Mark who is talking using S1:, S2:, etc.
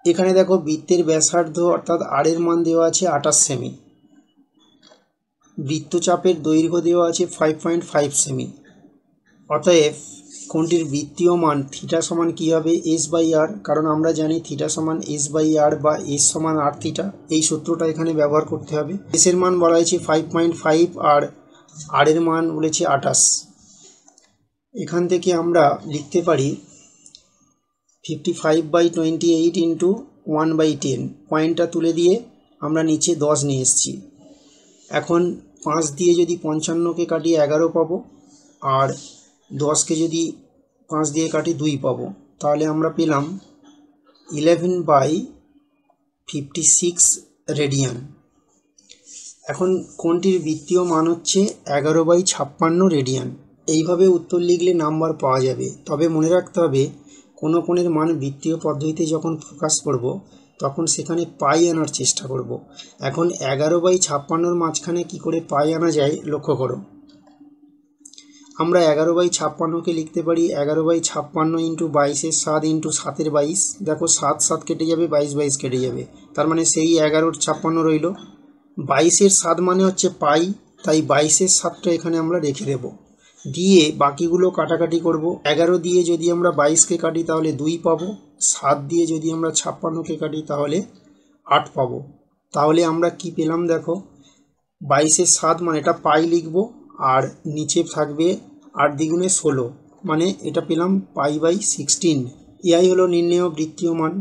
S1: এখানে দেখো বৃত্তের ব্যাসার্ধ অর্থাৎ আর এর মান দেওয়া আছে 28 সেমি, বৃত্তচাপের দৈর্ঘ্য দেওয়া আছে 5.5 সেমি। অতএব কোণটির বৃত্তীয় মান থিটা সমান কী হবে, এস বাই আর, কারণ আমরা জানি থিটা সমান এস বাই আর বা এস সমান আর থিটা। এই সূত্রটা এখানে ব্যবহার করতে হবে। এসের মান বলা হয়েছে 5.5 আর আর এর মান বলেছে 28। এখান থেকে আমরা লিখতে পারি 55/28 ইন্টু 1/10। পয়েন্টটা তুলে দিয়ে আমরা নিচে 10 নিয়ে এসেছি। এখন 5 দিয়ে যদি 55কে কাটি 11 পাবো, আর 10কে যদি 5 দিয়ে কাটি 2 পাবো। তাহলে আমরা পেলাম 11/56 রেডিয়ান। এখন কোণটির বৃত্তীয় মান হচ্ছে 11/56 রেডিয়ান। এইভাবে উত্তর লিখলে নাম্বার পাওয়া যাবে। তবে মনে রাখতে হবে, কোনো কোণের মান বৃত্তীয় পদ্ধতিতে যখন প্রকাশ করব তখন সেখানে পাই আনার চেষ্টা করব। এখন 11/56 মাঝখানে কি করে পাই আনা যায় লক্ষ্য করো। আমরা 11/56কে লিখতে পারি 11/56 ইন্টু 22-এর 7 ইন্টু 7-এর 22। দেখো 7 7 কেটে যাবে, 22 22 কেটে যাবে, তার মানে সেই 11/56 রইল। 22-এর 7 মানে হচ্ছে পাই, তাই 22-এর 7টা এখানে আমরা রেখে দেব, দিয়ে বাকিগুলো কাটাকাটি করব। 11 দিয়ে যদি আমরা 22কে কাটি তাহলে 2 পাবো, 7 দিয়ে যদি আমরা 56কে কাটি তাহলে 8 পাবো। তাহলে আমরা কি পেলাম দেখো, 22-এর 7 মানে এটা পাই লিখব, আর নিচে থাকবে 8 দ্বিগুণে 16, মানে এটা পেলাম পাই/16। এআই হলো নির্ণেয় বৃত্তীয় মান।